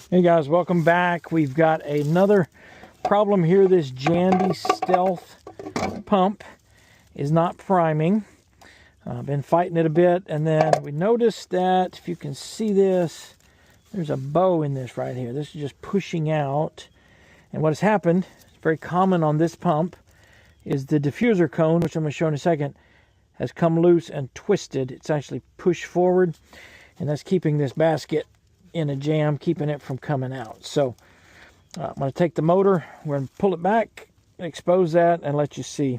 Hey guys, welcome back. We've got another problem here. This Jandy Stealth pump is not priming. I've been fighting it a bit, and then we noticed that, if you can see this, there's a bow in this right here. This is just pushing out. And what has happened, it's very common on this pump, is the diffuser cone, which I'm going to show in a second, has come loose and twisted. It's actually pushed forward, and that's keeping this basket in a jam, keeping it from coming out. So I'm going to take the motor, we're going to pull it back, expose that, and let you see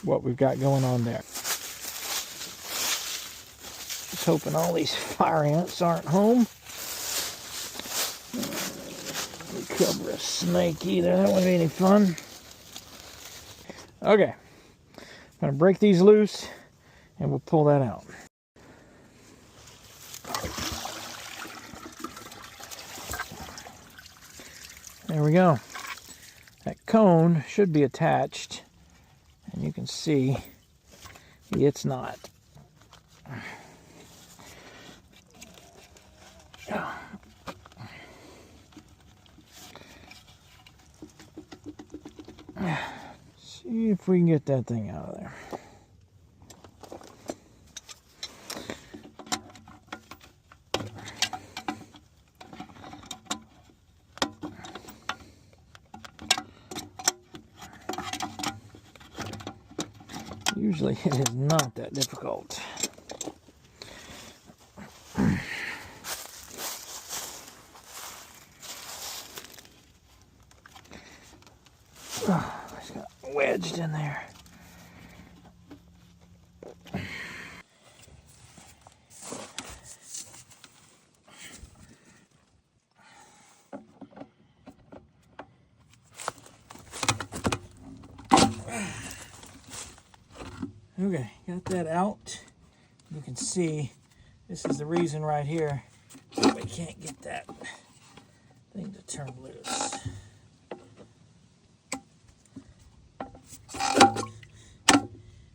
what we've got going on there. Just hoping all these fire ants aren't home. We cover a snake either, that wouldn't be any fun. Okay, I'm going to break these loose and we'll pull that out. There we go. That cone should be attached, and you can see it's not. See if we can get that thing out of there. Usually it is not that difficult. Oh, it's got wedged in there. Okay, got that out. You can see this is the reason right here we can't get that thing to turn loose.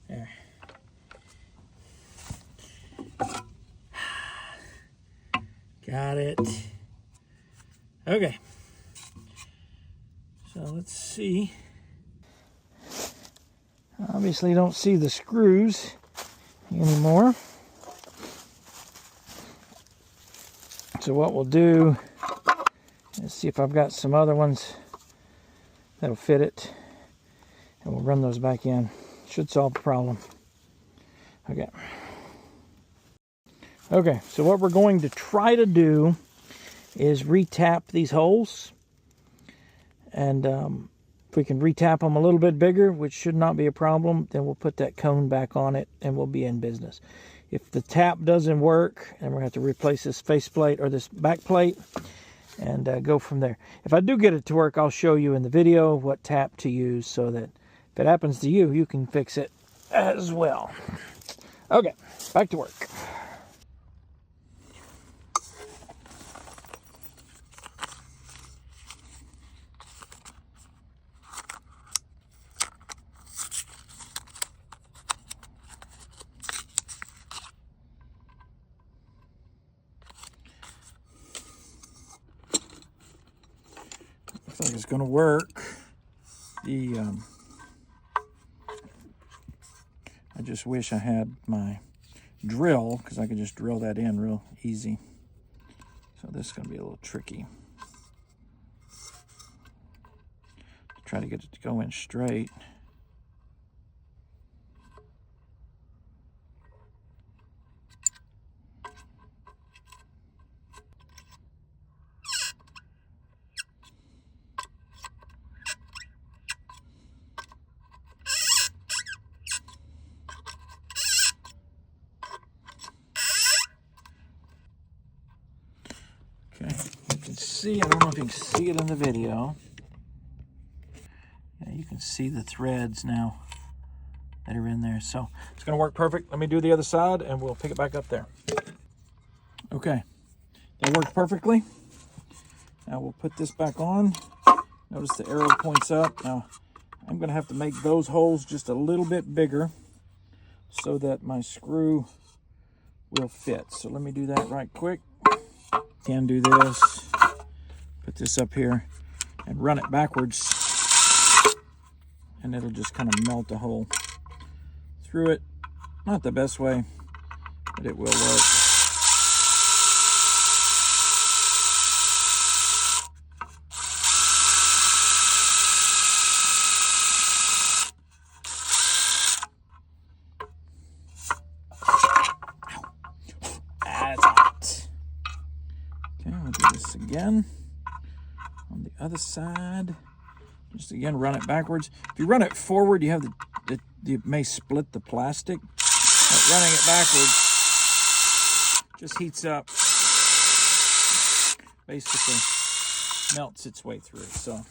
There. Got it. Okay. So let's see. Obviously you don't see the screws anymore. So what we'll do is see if I've got some other ones that'll fit it, and we'll run those back in. Should solve the problem. Okay, so what we're going to try to do is re-tap these holes, and if we can re-tap them a little bit bigger, which should not be a problem, then we'll put that cone back on it and we'll be in business. If the tap doesn't work, then we're going to have to replace this faceplate or this back plate and go from there. If I do get it to work, I'll show you in the video what tap to use so that if it happens to you, you can fix it as well. Okay, back to work. Looks like it's going to work. I just wish I had my drill, because I could just drill that in real easy. So this is going to be a little tricky. Try to get it to go in straight. Okay, you can see, I don't know if you can see it in the video. Yeah, you can see the threads now that are in there. So it's gonna work perfect. Let me do the other side and we'll pick it back up there. Okay, that worked perfectly. Now we'll put this back on. Notice the arrow points up. Now I'm gonna have to make those holes just a little bit bigger so that my screw will fit. So let me do that right quick. Can do this. Put this up here and run it backwards, and it'll just kind of melt a hole through it. Not the best way, but it will work. That's hot. Okay, we'll do this again on the other side. Just again, run it backwards. If you run it forward, you have you may split the plastic. But running it backwards just heats up, basically melts its way through. So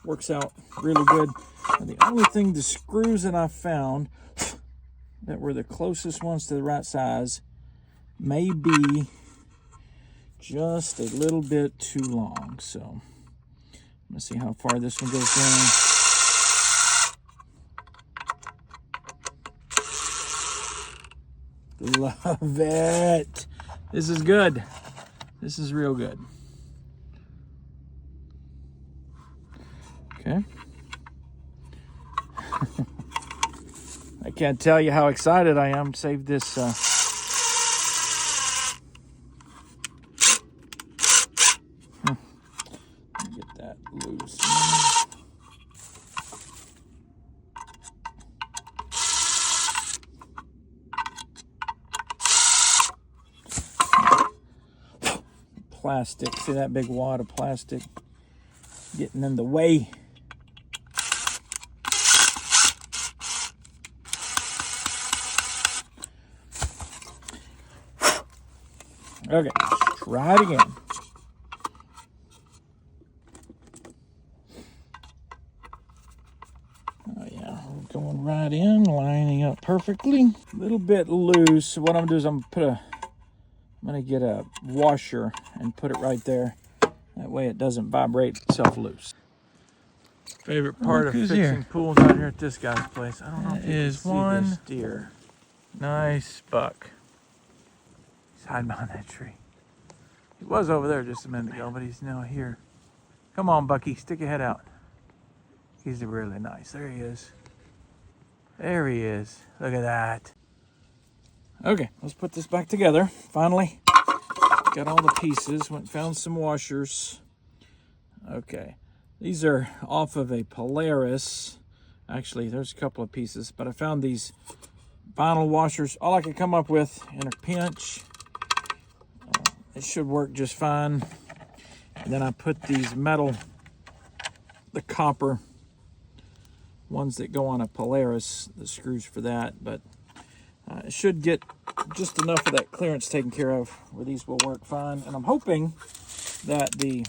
works out really good. And the only thing, the screws that I found that were the closest ones to the right size may be just a little bit too long. So let's see how far this one goes down. Love it. This is good. This is real good. Okay. I can't tell you how excited I am to save this. Get that loose. Plastic. See that big wad of plastic getting in the way. Okay, let's try it again. Oh yeah, we're going right in, lining up perfectly. A little bit loose. So what I'm gonna do is I'm gonna get a washer and put it right there. That way it doesn't vibrate itself loose. Favorite part of fixing pools out here at this guy's place. I don't know if you can see this deer. Nice buck. He's hiding behind that tree. He was over there just a minute ago, but he's now here. Come on, Bucky, stick your head out. He's really nice. There he is. There he is. Look at that. Okay, let's put this back together. Finally, got all the pieces. Went and found some washers. Okay, these are off of a Polaris. Actually, there's a couple of pieces, but I found these vinyl washers. All I could come up with in a pinch. It should work just fine. And then I put these metal, the copper ones that go on a Polaris, the screws for that, but it should get just enough of that clearance taken care of where these will work fine. And I'm hoping that that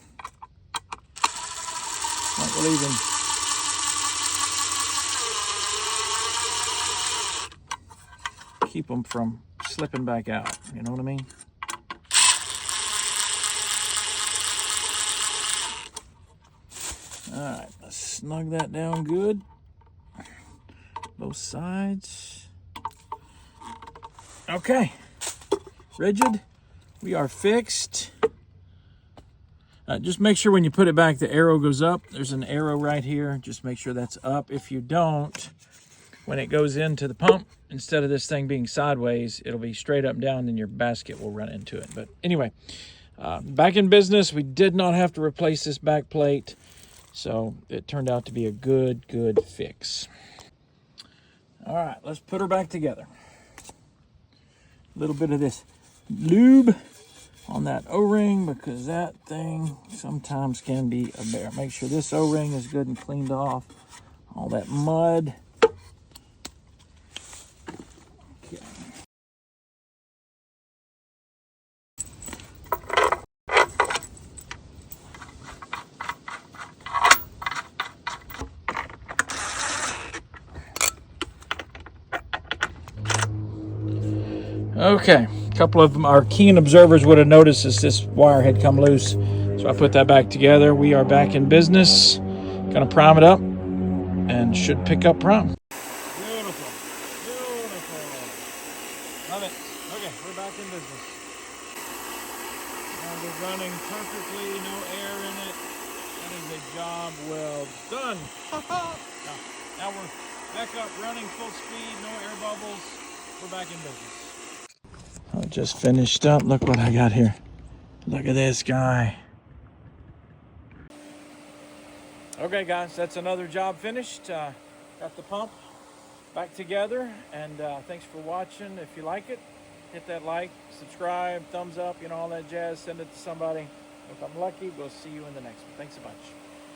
will even keep them from slipping back out. You know what I mean? All right, let's snug that down good. Both sides. Okay, rigid. We are fixed. Just make sure when you put it back, the arrow goes up. There's an arrow right here. Just make sure that's up. If you don't, when it goes into the pump, instead of this thing being sideways, it'll be straight up and down, and your basket will run into it. But anyway, back in business. We did not have to replace this back plate. So it turned out to be a good fix. All right, let's put her back together. A little bit of this lube on that O-ring because that thing sometimes can be a bear. Make sure this O-ring is good and cleaned off. All that mud. Okay. Okay, a couple of them, our keen observers would have noticed as this wire had come loose. So I put that back together. We are back in business. Gonna prime it up and should pick up prime. Beautiful, beautiful. Love it. Okay, we're back in business. Now we'll perfectly, no air in it. That is a job well done. Now we're back up running full speed, no air bubbles. We're back in business. I just finished up. Look what I got here. Look at this guy. Okay guys, that's another job finished. Got the pump back together, and thanks for watching. If you like it, hit that like, subscribe, thumbs up, you know, all that jazz. Send it to somebody. If I'm lucky, we'll see you in the next one. Thanks a bunch.